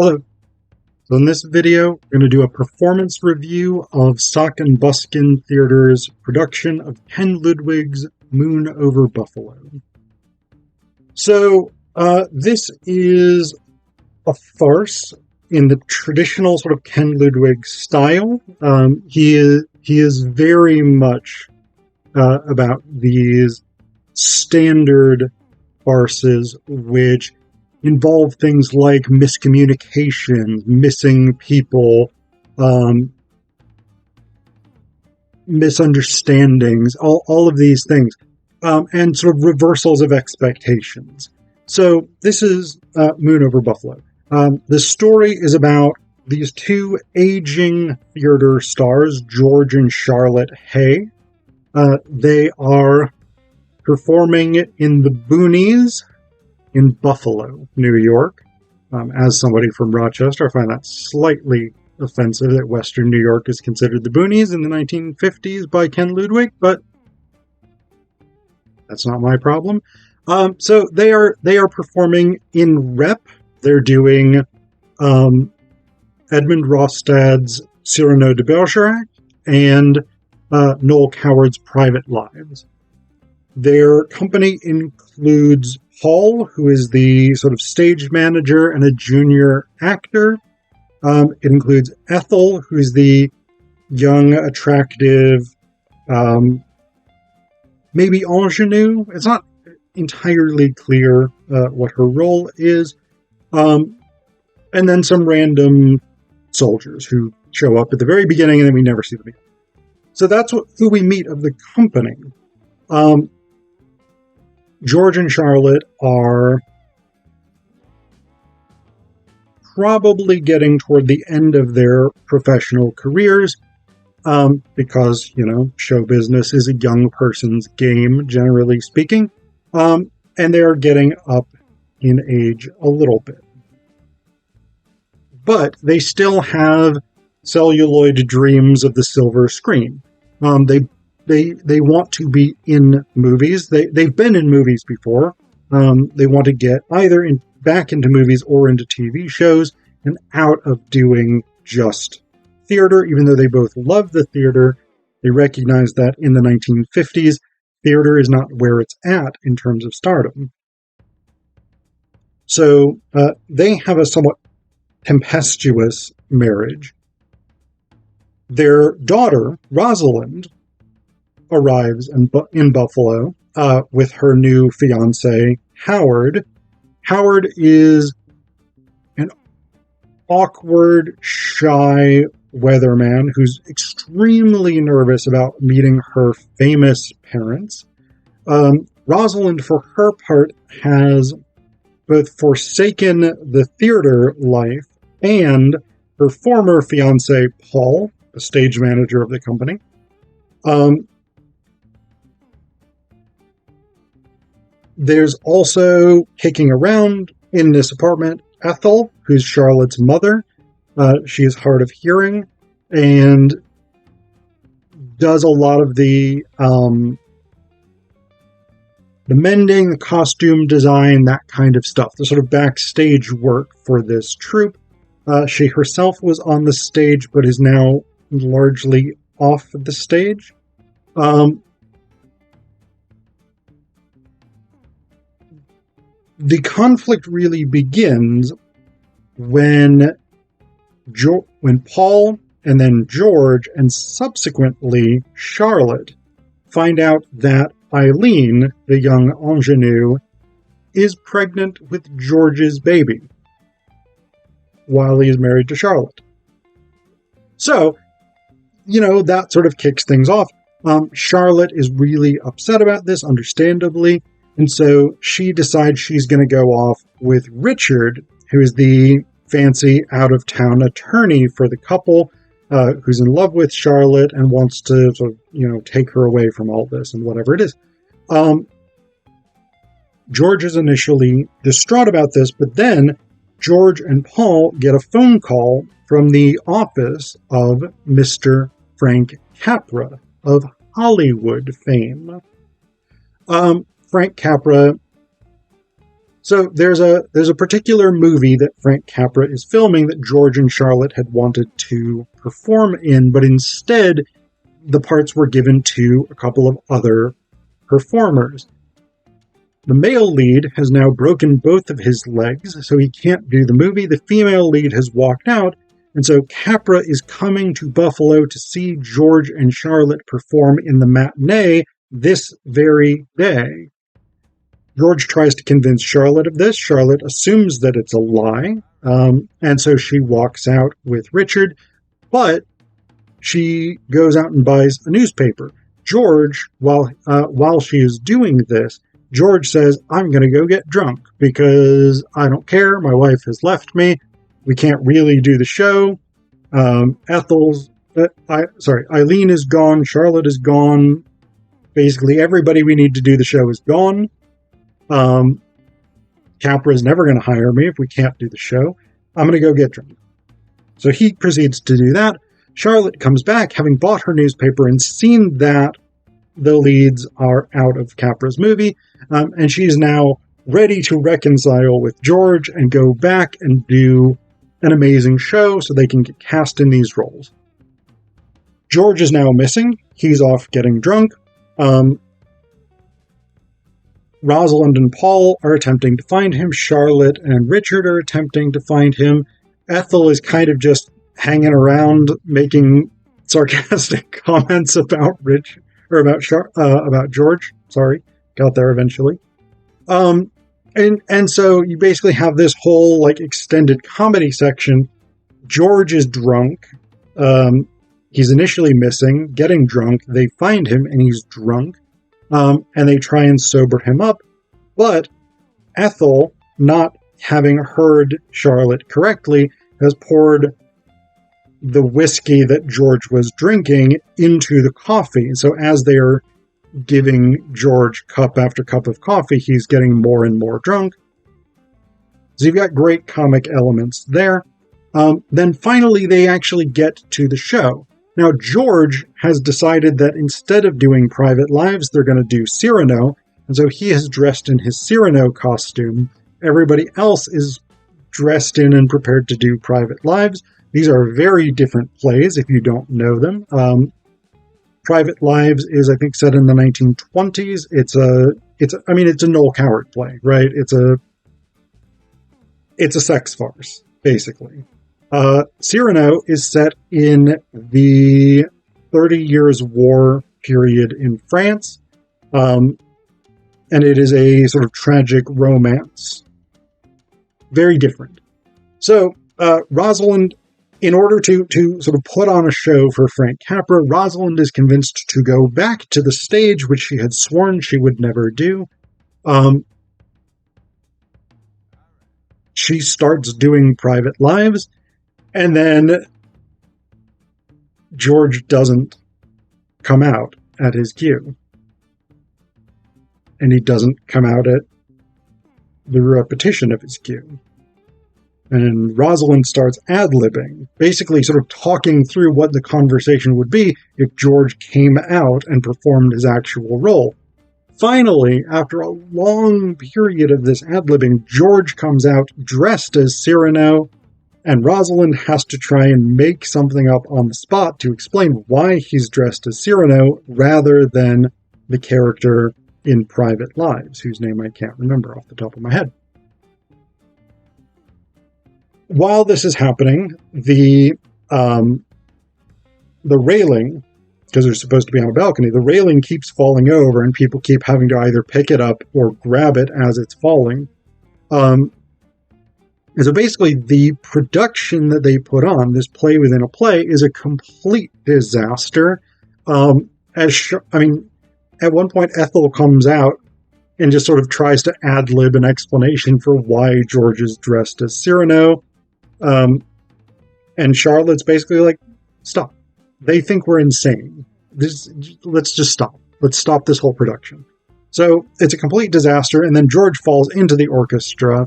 Hello. So in this video, we're going to do a performance review of Sock Buskin Theatre's production of Ken Ludwig's Moon Over Buffalo. So this is a farce in the traditional sort of Ken Ludwig style. He is very much about these standard farces which involve things like miscommunication, missing people, misunderstandings, all of these things, and sort of reversals of expectations. So this is Moon Over Buffalo. The story is about these two aging theater stars, George and Charlotte Hay. They are performing in the boonies in Buffalo, New York. As somebody from Rochester, I find that slightly offensive that Western New York is considered the boonies in the 1950s by Ken Ludwig, but that's not my problem. So they are performing in Rep. They're doing Edmund Rostad's Cyrano de Bergerac and Noel Coward's Private Lives. Their company includes Paul, who is the sort of stage manager and a junior actor. It includes Ethel, who is the young, attractive, maybe ingenue. It's not entirely clear what her role is. And then some random soldiers who show up at the very beginning and then we never see them again. So that's who we meet of the company. George and Charlotte are probably getting toward the end of their professional careers because, show business is a young person's game, generally speaking, and they're getting up in age a little bit. But they still have celluloid dreams of the silver screen. They want to be in movies. They've been in movies before. They want to get either back into movies or into TV shows and out of doing just theater. Even though they both love the theater, they recognize that in the 1950s, theater is not where it's at in terms of stardom. So they have a somewhat tempestuous marriage. Their daughter, Rosalind, arrives in Buffalo with her new fiancé, Howard. Howard is an awkward, shy weatherman who's extremely nervous about meeting her famous parents. Rosalind, for her part, has both forsaken the theater life and her former fiancé, Paul, the stage manager of the company. There's also kicking around in this apartment Ethel, who's Charlotte's mother. She is hard of hearing and does a lot of the mending, the costume design, that kind of stuff, the sort of backstage work for this troupe. She herself was on the stage, but is now largely off the stage. The conflict really begins when Paul and then George and subsequently Charlotte find out that Eileen, the young ingenue, is pregnant with George's baby while he is married to Charlotte. So, that sort of kicks things off. Charlotte is really upset about this, understandably. And so she decides she's going to go off with Richard, who is the fancy out-of-town attorney for the couple, who's in love with Charlotte and wants to sort of, take her away from all this and whatever it is. George is initially distraught about this, but then George and Paul get a phone call from the office of Mr. Frank Capra of Hollywood fame. Frank Capra So there's a particular movie that Frank Capra is filming that George and Charlotte had wanted to perform in, but instead the parts were given to a couple of other performers. The male lead has now broken both of his legs, so he can't do the movie. The female lead has walked out, and so Capra is coming to Buffalo to see George and Charlotte perform in the matinee this very day. George tries to convince Charlotte of this. Charlotte assumes that it's a lie, and so she walks out with Richard, but she goes out and buys a newspaper. George, while she is doing this, George says, "I'm going to go get drunk because I don't care. My wife has left me. We can't really do the show. Eileen is gone. Charlotte is gone. Basically, everybody we need to do the show is gone. Capra is never going to hire me if we can't do the show. I'm going to go get drunk." So he proceeds to do that. Charlotte comes back, having bought her newspaper and seen that the leads are out of Capra's movie, and she's now ready to reconcile with George and go back and do an amazing show so they can get cast in these roles. George is now missing. He's off getting drunk. Rosalind and Paul are attempting to find him. Charlotte and Richard are attempting to find him. Ethel is kind of just hanging around, making sarcastic comments about about George. Sorry, got there eventually. And so you basically have this whole like extended comedy section. George is drunk. He's initially missing, getting drunk. They find him and he's drunk. And they try and sober him up. But Ethel, not having heard Charlotte correctly, has poured the whiskey that George was drinking into the coffee. And so as they are giving George cup after cup of coffee, he's getting more and more drunk. So you've got great comic elements there. Then finally they actually get to the show. Now George has decided that instead of doing Private Lives, they're going to do Cyrano, and so he has dressed in his Cyrano costume. Everybody else is dressed in and prepared to do Private Lives. These are very different plays if you don't know them. Private Lives is, I think, set in the 1920s. It's a Noel Coward play, right? It's a sex farce, basically. Cyrano is set in the 30 Years' War period in France, and it is a sort of tragic romance. Very different. So, Rosalind, in order to sort of put on a show for Frank Capra, Rosalind is convinced to go back to the stage, which she had sworn she would never do. She starts doing Private Lives, and then George doesn't come out at his cue. And he doesn't come out at the repetition of his cue. And Rosalind starts ad-libbing, basically sort of talking through what the conversation would be if George came out and performed his actual role. Finally, after a long period of this ad-libbing, George comes out dressed as Cyrano, and Rosalind has to try and make something up on the spot to explain why he's dressed as Cyrano rather than the character in Private Lives, whose name I can't remember off the top of my head. While this is happening, the railing, because they're supposed to be on a balcony, the railing keeps falling over and people keep having to either pick it up or grab it as it's falling. And so basically the production that they put on, this play within a play, is a complete disaster. At one point Ethel comes out and just sort of tries to ad-lib an explanation for why George is dressed as Cyrano. And Charlotte's basically like, stop. They think we're insane. Let's just stop. Let's stop this whole production. So it's a complete disaster, and then George falls into the orchestra,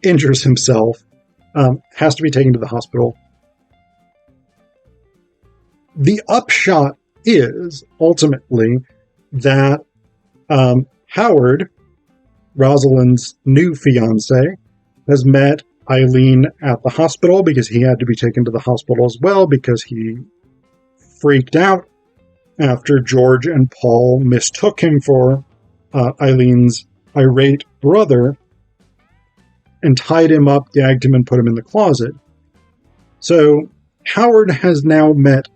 injures himself, has to be taken to the hospital. The upshot is, ultimately, that Howard, Rosalind's new fiance, has met Eileen at the hospital because he had to be taken to the hospital as well because he freaked out after George and Paul mistook him for Eileen's irate brother and tied him up, gagged him, and put him in the closet. So Howard has now met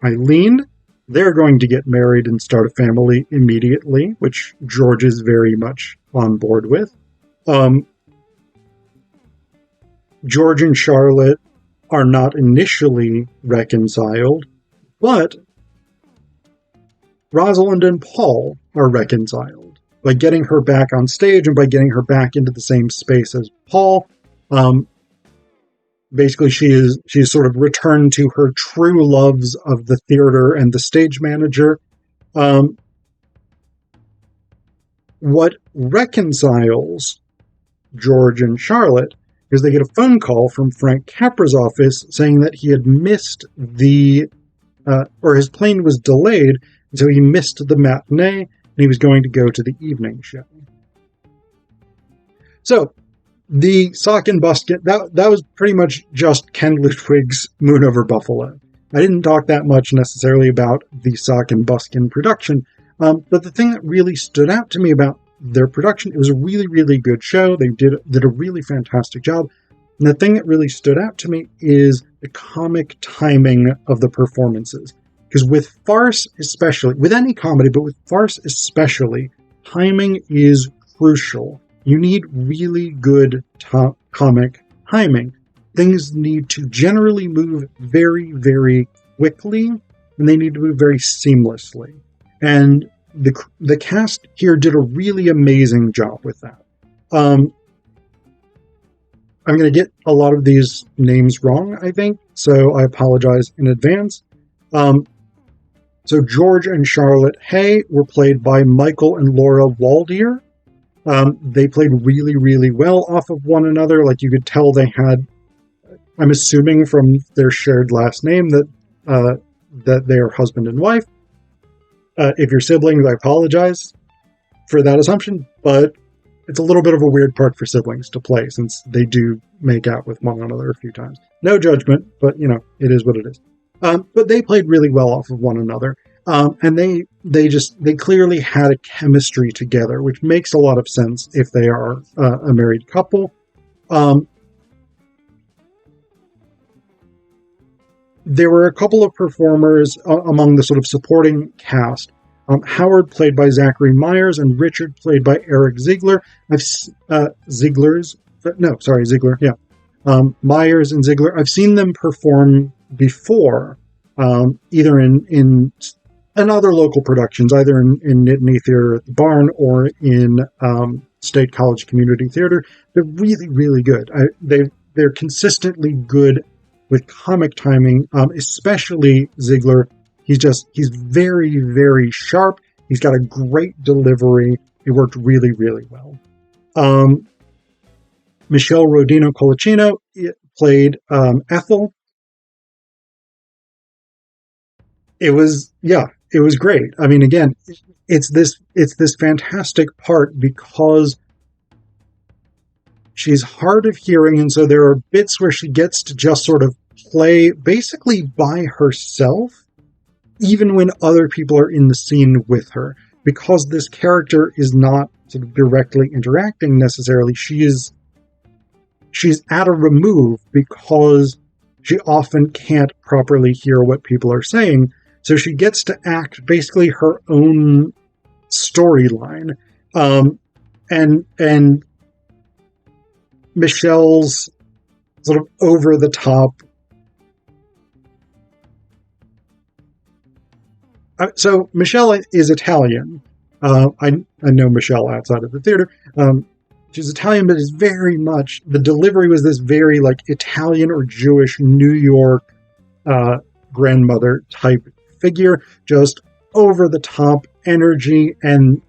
Eileen. They're going to get married and start a family immediately, which George is very much on board with. George and Charlotte are not initially reconciled, but Rosalind and Paul are reconciled by getting her back on stage and by getting her back into the same space as Paul. Basically, she is sort of returned to her true loves of the theater and the stage manager. What reconciles George and Charlotte is they get a phone call from Frank Capra's office saying that he had missed or his plane was delayed, and so he missed the matinee, and he was going to go to the evening show. So, the Sock Buskin, that was pretty much just Ken Ludwig's Moon Over Buffalo. I didn't talk that much necessarily about the Sock Buskin production, but the thing that really stood out to me about their production, it was a really, really good show. They did a really fantastic job. And the thing that really stood out to me is the comic timing of the performances. Because with Farce especially, with any comedy, but with Farce especially, timing is crucial. You need really good comic timing. Things need to generally move very, very quickly, and they need to move very seamlessly. And the cast here did a really amazing job with that. I'm going to get a lot of these names wrong, I think, so I apologize in advance. So George and Charlotte Hay were played by Michael and Laura Waldier. They played really, really well off of one another. Like, you could tell they had, I'm assuming from their shared last name, that they are husband and wife. If you're siblings, I apologize for that assumption, but it's a little bit of a weird part for siblings to play since they do make out with one another a few times. No judgment, but, it is what it is. But they played really well off of one another. And they clearly had a chemistry together, which makes a lot of sense if they are a married couple. There were a couple of performers among the sort of supporting cast. Howard, played by Zachary Myers, and Richard, played by Eric Ziegler. Ziegler, yeah. Myers and Ziegler. I've seen them perform before, either in other local productions, either in Nittany Theater at the Barn or in State College Community Theater. They're really, really good. They're consistently good with comic timing, especially Ziegler. He's very, very sharp. He's got a great delivery. It worked really, really well. Michelle Rodino Colicino played Ethel. It was great. I mean, again, it's this fantastic part because she's hard of hearing, and so there are bits where she gets to just sort of play basically by herself, even when other people are in the scene with her. Because this character is not sort of directly interacting necessarily, she's at a remove because she often can't properly hear what people are saying. So she gets to act basically her own storyline. And Michelle's sort of over the top. So Michelle is Italian. I know Michelle outside of the theater. She's Italian, but is very much, the delivery was this very like Italian or Jewish New York grandmother type figure, just over the top energy and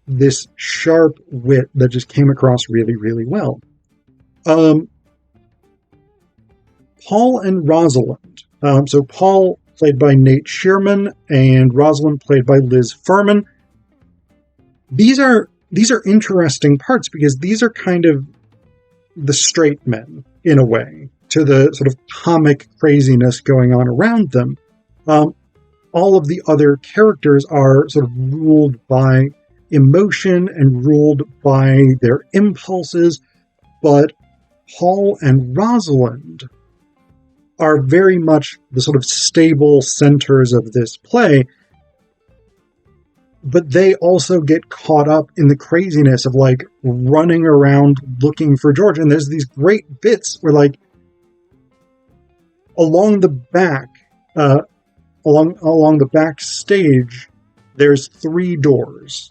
this sharp wit that just came across really, really well. Paul and Rosalind. So Paul, played by Nate Shearman, and Rosalind, played by Liz Furman. These are these are interesting parts because these are kind of the straight men, in a way, to the sort of comic craziness going on around them. All of the other characters are sort of ruled by emotion and ruled by their impulses, but Paul and Rosalind are very much the sort of stable centers of this play, but they also get caught up in the craziness of, like, running around looking for George. And there's these great bits where, like, along the back, along the back stage, there's 3 doors,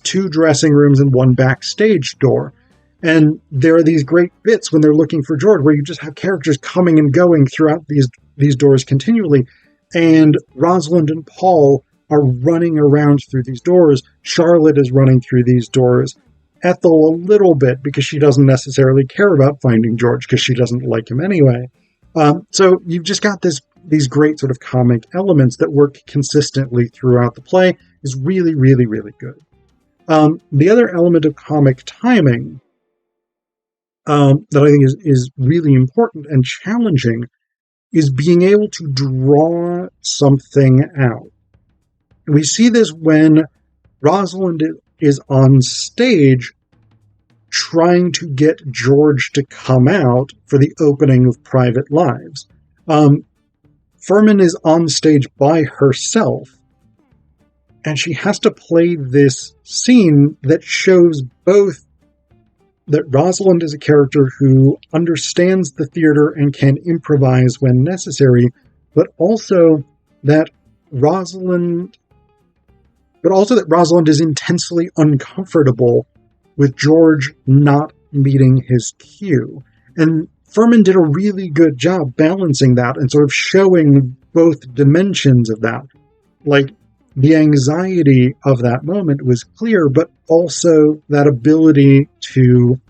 2 dressing rooms and 1 backstage door. And there are these great bits when they're looking for George where you just have characters coming and going throughout these doors continually. And Rosalind and Paul are running around through these doors. Charlotte is running through these doors. Ethel a little bit because she doesn't necessarily care about finding George because she doesn't like him anyway. So you've just got these great sort of comic elements that work consistently throughout the play. Is really, really, really good. The other element of comic timing that I think is really important and challenging is being able to draw something out. And we see this when Rosalind is on stage trying to get George to come out for the opening of Private Lives. Furman is on stage by herself, and she has to play this scene that shows both that Rosalind is a character who understands the theater and can improvise when necessary, but also that Rosalind is intensely uncomfortable with George not meeting his cue. And Furman did a really good job balancing that and sort of showing both dimensions of that. Like, the anxiety of that moment was clear, but also that ability to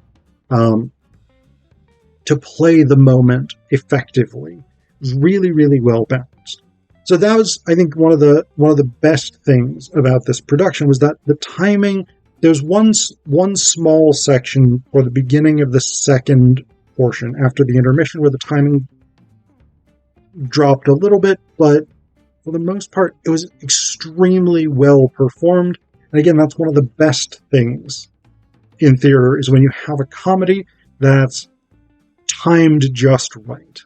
play the moment effectively was really, really well balanced. So that was, I think, one of the best things about this production was that the timing. There's one small section for the beginning of the second portion after the intermission where the timing dropped a little bit, but for the most part, it was extremely well performed. And again, that's one of the best things in theater is when you have a comedy that's timed just right.